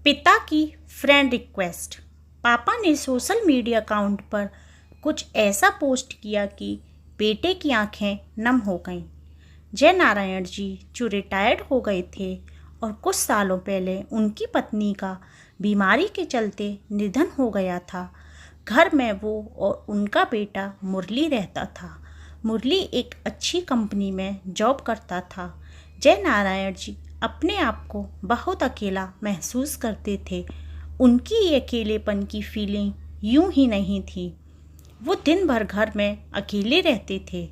पिता की friend request. पापा ने सोशल मीडिया अकाउंट पर कुछ ऐसा पोस्ट किया कि बेटे की आंखें नम हो गईं। जय नारायण जी जो रिटायर्ड हो गए थे और कुछ सालों पहले उनकी पत्नी का बीमारी के चलते निधन हो गया था। घर में वो और उनका बेटा मुरली रहता था। मुरली एक अच्छी कंपनी में जॉब करता था। जय नारायण जी अपने आप को बहुत अकेला महसूस करते थे। उनकी ये अकेलेपन की फीलिंग यूं ही नहीं थी। वो दिन भर घर में अकेले रहते थे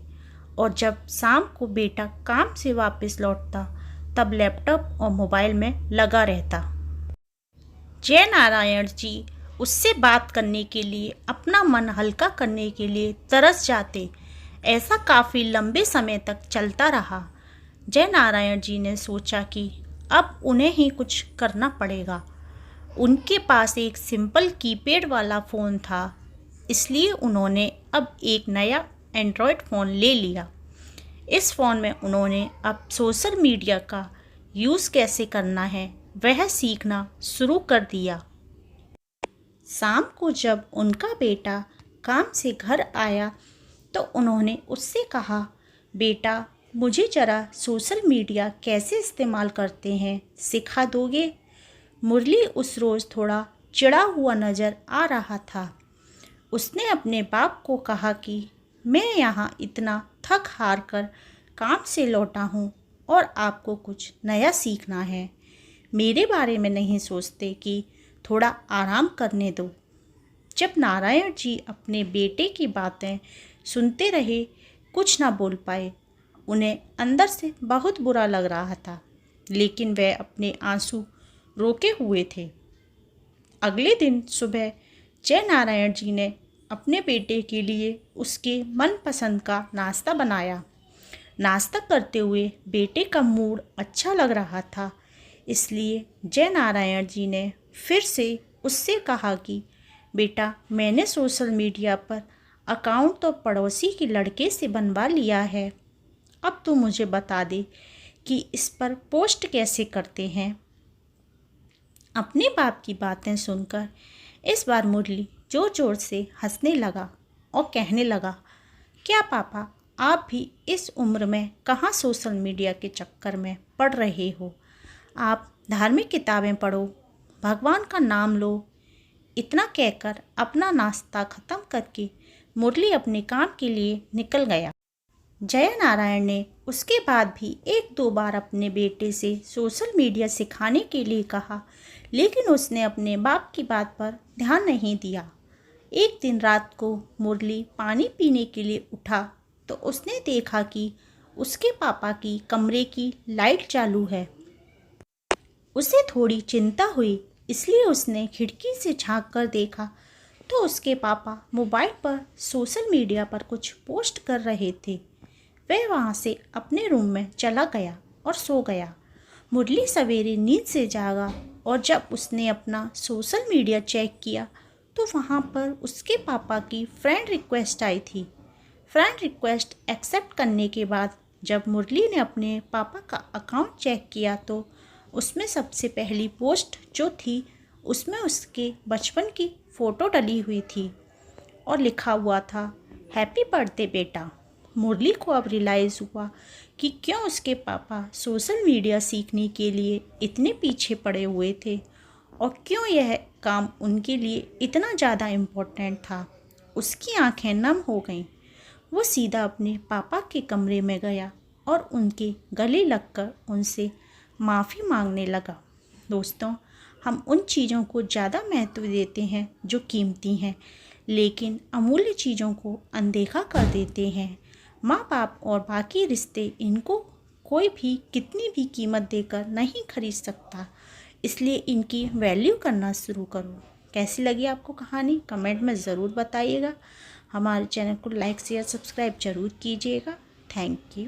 और जब शाम को बेटा काम से वापस लौटता तब लैपटॉप और मोबाइल में लगा रहता। जय नारायण जी उससे बात करने के लिए, अपना मन हल्का करने के लिए तरस जाते। ऐसा काफ़ी लंबे समय तक चलता रहा। जय नारायण जी ने सोचा कि अब उन्हें ही कुछ करना पड़ेगा। उनके पास एक सिंपल कीपैड वाला फ़ोन था, इसलिए उन्होंने अब एक नया एंड्रॉयड फ़ोन ले लिया। इस फ़ोन में उन्होंने अब सोशल मीडिया का यूज़ कैसे करना है वह सीखना शुरू कर दिया। शाम को जब उनका बेटा काम से घर आया तो उन्होंने उससे कहा, बेटा मुझे ज़रा सोशल मीडिया कैसे इस्तेमाल करते हैं सिखा दोगे? मुरली उस रोज़ थोड़ा चिढ़ा हुआ नज़र आ रहा था। उसने अपने बाप को कहा कि मैं यहाँ इतना थक हार कर काम से लौटा हूँ और आपको कुछ नया सीखना है। मेरे बारे में नहीं सोचते कि थोड़ा आराम करने दो। जब नारायण जी अपने बेटे की बातें सुनते रहे, कुछ ना बोल पाए। उन्हें अंदर से बहुत बुरा लग रहा था, लेकिन वह अपने आंसू रोके हुए थे। अगले दिन सुबह जय नारायण जी ने अपने बेटे के लिए उसके मनपसंद का नाश्ता बनाया। नाश्ता करते हुए बेटे का मूड अच्छा लग रहा था, इसलिए जय नारायण जी ने फिर से उससे कहा कि बेटा मैंने सोशल मीडिया पर अकाउंट तो पड़ोसी के लड़के से बनवा लिया है। अब तू मुझे बता दे कि इस पर पोस्ट कैसे करते हैं। अपने बाप की बातें सुनकर इस बार मुरली जोर जोर से हंसने लगा और कहने लगा, क्या पापा आप भी इस उम्र में कहाँ सोशल मीडिया के चक्कर में पड़ रहे हो? आप धार्मिक किताबें पढ़ो, भगवान का नाम लो। इतना कहकर अपना नाश्ता ख़त्म करके मुरली अपने काम के लिए निकल गया। जय नारायण ने उसके बाद भी एक दो बार अपने बेटे से सोशल मीडिया सिखाने के लिए कहा, लेकिन उसने अपने बाप की बात पर ध्यान नहीं दिया। एक दिन रात को मुरली पानी पीने के लिए उठा तो उसने देखा कि उसके पापा की कमरे की लाइट चालू है। उसे थोड़ी चिंता हुई, इसलिए उसने खिड़की से झांक कर देखा तो उसके पापा मोबाइल पर सोशल मीडिया पर कुछ पोस्ट कर रहे थे। वह वहाँ से अपने रूम में चला गया और सो गया। मुरली सवेरे नींद से जागा और जब उसने अपना सोशल मीडिया चेक किया तो वहाँ पर उसके पापा की फ्रेंड रिक्वेस्ट आई थी। फ्रेंड रिक्वेस्ट एक्सेप्ट करने के बाद जब मुरली ने अपने पापा का अकाउंट चेक किया तो उसमें सबसे पहली पोस्ट जो थी उसमें उसके बचपन की फ़ोटो डली हुई थी और लिखा हुआ था, हैप्पी बर्थडे बेटा। मुरली को अब रियलाइज़ हुआ कि क्यों उसके पापा सोशल मीडिया सीखने के लिए इतने पीछे पड़े हुए थे और क्यों यह काम उनके लिए इतना ज़्यादा इम्पोर्टेंट था। उसकी आंखें नम हो गईं। वो सीधा अपने पापा के कमरे में गया और उनके गले लगकर उनसे माफ़ी मांगने लगा। दोस्तों, हम उन चीज़ों को ज़्यादा महत्व देते हैं जो कीमती हैं, लेकिन अमूल्य चीज़ों को अनदेखा कर देते हैं। माँ बाप और बाकी रिश्ते, इनको कोई भी कितनी भी कीमत देकर नहीं खरीद सकता, इसलिए इनकी वैल्यू करना शुरू करो। कैसी लगी आपको कहानी कमेंट में ज़रूर बताइएगा। हमारे चैनल को लाइक शेयर सब्सक्राइब ज़रूर कीजिएगा। Thank you.